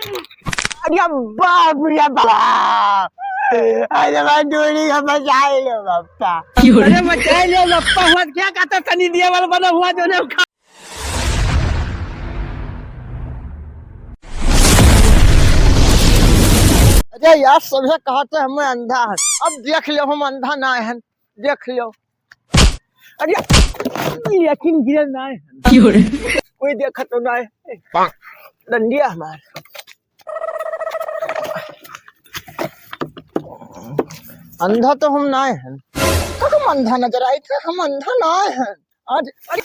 अरे बाप रे बाप, अरे मैं डोरी का बचा लो बापा। अरे बचा लो लप्पा हुआ क्या कहता सनी देओल बना हुआ जो ने अरे यार सबसे कहते हैं मैं अंधा है, अब देख लो हम अंधा ना है, देख लो। अरे यकीन गिरे ना है, कोई देखा तो ना है, डंडिया हमारे अंधा तो हम ना है, तो हम अंधा नजर आए थे, हम अंधा ना है आज। अरे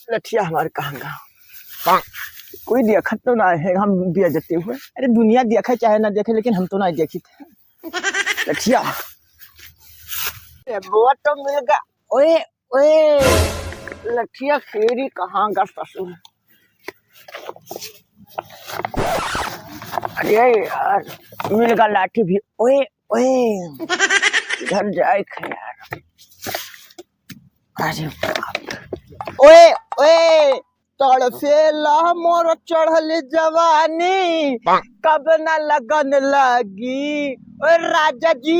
लठिया हमारे कहाँ गया, कोई देखा तो ना है, हम बेइज्जती हुए। अरे दुनिया देखे चाहे ना देखे, लेकिन हम तो ना देखी थे लठिया। वो तो मिल गया, ओए ओए लठिया खेरी कहाँ गया ससुर। अरे यार मिल गया लाठी भी, ओए ओए घर जाए यार। अरे ओए ओए तड़फेला मोर चढ़ल जवानी, कब न लगन लगी ओए राजा जी,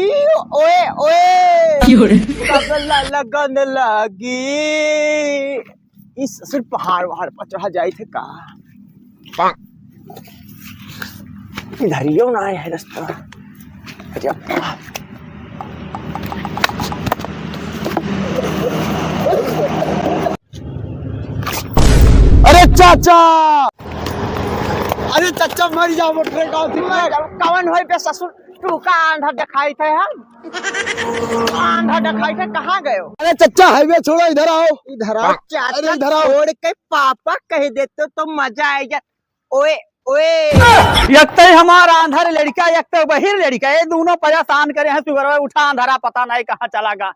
ओए ओए कब न लगन लगी। इस ससुर पहाड़ वहाड़ पर चढ़ा जाए थे का, इधरियो ना है रास्ता। अरे चाचा, अरे चाचा मर जाओ, मोटर कवन होई पे ससुर तू का आंधा दिखाई थे, हम आंधा दिखाई थे, कहाँ गए हो? अरे चच्चा हाईवे छोड़ो, इधर आओ। इधर आओ चाचा, इधर आओ। छोड़ के पापा कह देते तो मजा आएगा। ओए ओए एक तो हमारा आंधर लड़का, एक तो बहिर लड़का, ये दोनों परेशान करे हैं। सुबह उठा अंधारा पता नहीं कहाँ चला गा,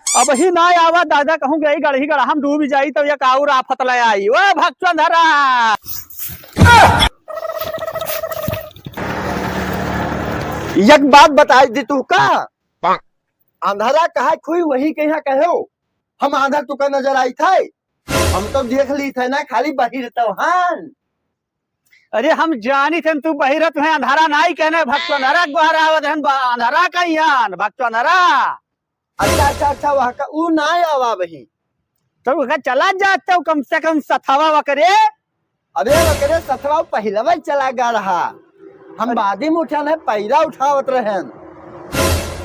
अब ही ना आवा दादा कहूँ गई गढ़ी गढ़ हम डूब जाई तो एक और आफत ले आई। ओ भक्त अंधारा एक बात बता दी तू का, अंधारा कहा खुई वही कहा कहो, हम आंधा तुका नजर आई थे, हम तो देख ली थे ना, खाली बहिर तो हान। अरे हम जानी थे तू बहिर तुम्हें अंधारा नहीं कहने, भक्त अंधारा गुहारा अंधारा कहीं भक्त अंधारा। अच्छा अच्छा अच्छा, वहाँ का ऊ ना आवा वही तो चला जाते हो कम से कम सथवा वकरे। अरे वकरे सथवा पहलवा चला गा रहा, हम बादी में उठा है, पैरा उठावत रहे।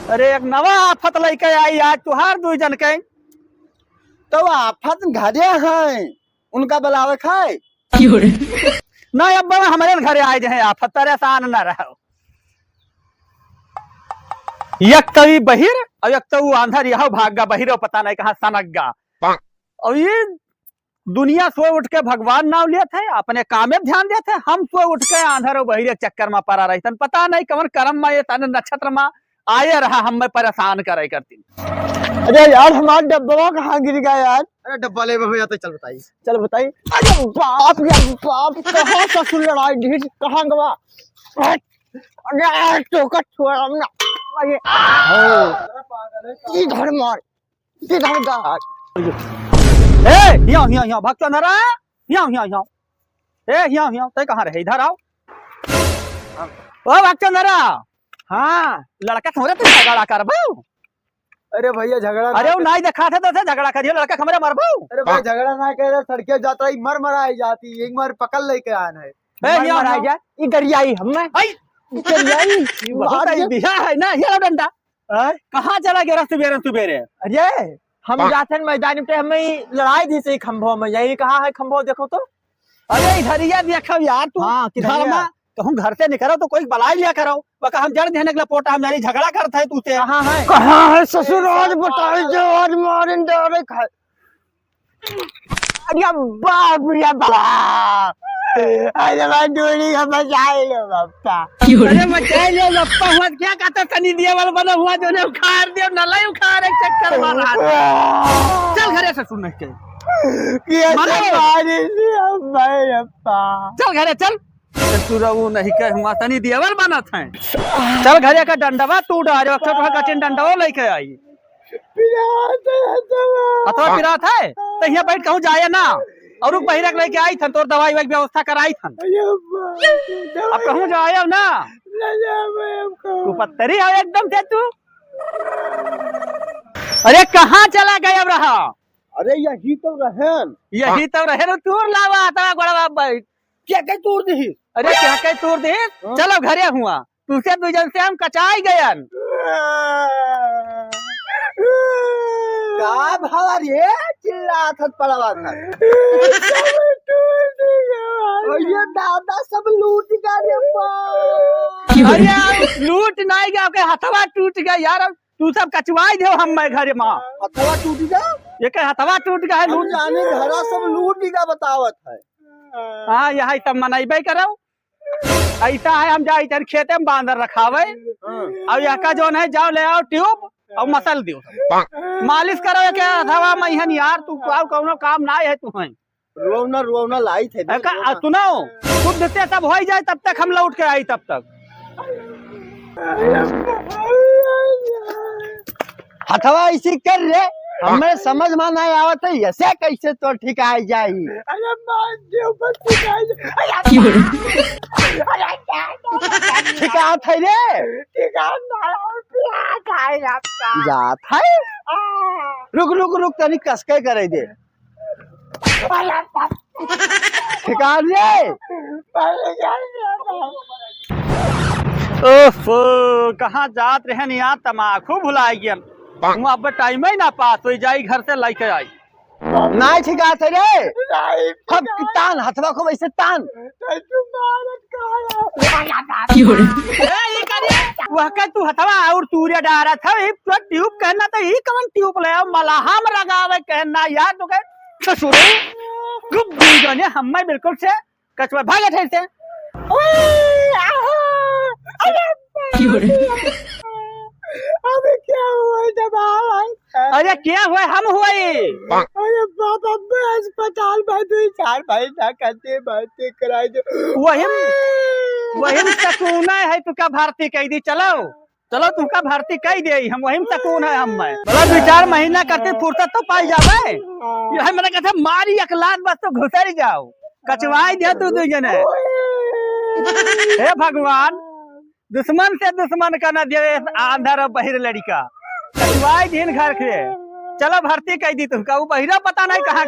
अरे एक नवा आफत लेके आई आज तुहार दू जन के, तो आफत घरे हैं उनका बुलावे खाए ना, अब हमारे घरे आए जाए आफत, परेशान न रहो। एक तो बहिर और एक तो आंधर यह भाग गा बहिर, पता नहीं कहाँ सनक गा। और ये दुनिया सो उठ के भगवान नाम लिए थे, अपने काम में ध्यान देते, हम सो उठ के आंधर और बहिर चक्कर में पड़ा रही, पता नहीं कमर कर्म में ये तन नक्षत्र में आए रहा, हम में परेशान करे करती। अरे यार हमारा डब्बा कहाँ गिर गया यार। अरे डब्बा ले भैया, तो चल बताइए। चल बताइए। अरे बाप रे बाप, कहाँ ससुर लड़ाई ढीठ कहाँ गवा। अरे टोका छोड़ हमने, इधर मार इधर गाड़। ए यहाँ भक्त अंधारा, यहाँ ए ते कहाँ रहे, इधर आओ। ओ भक्त अंधारा, हाँ लड़का थोड़े तुम झगड़ा कर बाऊ। अरे भैया झगड़ा, अरे वो नहीं देखा थे तो झगड़ा करिए, लड़का हमारे मर बाऊ। अरे भाई झगड़ा ना कह रहे, सड़के जाता ही मर मराई जाती, एक मार पकड़ लेके आना है। मर जा ये गरियाई हमें, बिहा है ना, ये डंडा कहाँ चला गया सुबेरे। अरे हम जाते मैदान पे, हमें लड़ाई थी से खंभों में, यही कहाँ है खंभो देखो तो। अरे इधर देखो यार तू, हाँ, घर में तो हम घर से निकलो तो कोई बलाई लिया करो, वका हम जड़ देने के लिए पोटा, हम जानी झगड़ा करते है तुझसे। कहाँ है ससुर, आज बताई जो आज मारे डरे खाए। अरे बाप रे बाप, अरे मैं डोरी का बचा लो बापा। अरे बचा लो लप्पा हुआ क्या कहता सनी देओल बना हुआ जो ने उखाड़ दिया, नलाई उखाड़ एक चक्कर मार रहा। चल घरे से सुन के चल घरे चल, तू रहू नहीं के हुआ सनी देओल बना था। चल घरे का डंडवा तू डारे, अक्सर कचिन डंडवा लेके आई। अथवा पिरात है तो यहाँ बैठ कहूँ जाए ना, और बहिरक लेके आई थन तोर दवाई वाई व्यवस्था कराई थन। अब कहूँ जो आयो ना तू पत्थरी है एकदम से तू। अरे कहाँ चला गया अब रहा? अरे यही तो रहन। यही तो रहे ना तूर लावा था बड़ा भाई। क्या कह तोड़ दी? अरे क्या कह तोड़ दे? चलो घरे हुआ तुझसे दूजन से हम कचाई गयन। का भावा रे चिल्लात पड़वा था। ये दादा सब लूट गया रे। अरे लूट नहीं गया के हथवा टूट गया यार। तू सब कचवाई दे हम मैं घरे माँ। हथवा टूट गया? ये कह हथवा टूट गया है लूट जाने घरा सब लूट गया बतावत है। हाँ यहाँ सब मनाइबे करो। ऐसा है हम जाए इधर खेते में बांधर रखावे और यहाँ का जो है जाओ ले आओ ट्यूब और मसल दियो मालिश करो क्या हथवा में यार। तू कौनो काम ना है तू है रुआवना लाई थे। सुनो खुद से सब हो जाए तब तक हम लौट के आई तब तक। हथवा इसी कर रे हमें समझ में नहीं आवत है ऐसे कैसे तो ठिकाई जाई। ठिकात है रे जात है। रुक तनी कसके करे दे ठिकान रे। ओफो कहाँ जात रहे नहीं यहाँ तमाकू भुलाई गया। अब टाइम ही ना पास हो जाई घर से लेके आई। नहीं ठिकात है रे। हम तान हथवा को वैसे तान। वह का तू हथवा और तूरिया डारा था तो ट्यूब कहना तो ही कौन ट्यूब ले मलाहा में लगावे कहना यार तो कह ससुरे गुप ने हम बिल्कुल से कचवा भागे थे से। अबे क्या हुआ जब अरे क्या हुआ हम हुए? अरे बाबा अस्पताल में 2-4 महीना करते भर्ती कराई दो। वही सकून है तू का भर्ती कह दी। चलो तू का भर्ती कह दे हम वही सकून है हम में। बोला 2-4 महीना करते फुर्सत तो पाई जावे। यह मैंने कहा मारी अकलात बस तो घुसर जाओ कचवाई दे तू दूजने। हे भगवान दुश्मन से दुश्मन का न दे आंधर बहिर लड़का कचवाई दिन घर के। चलो भर्ती कह दी तुमका वो बहिरा पता नहीं कहाँ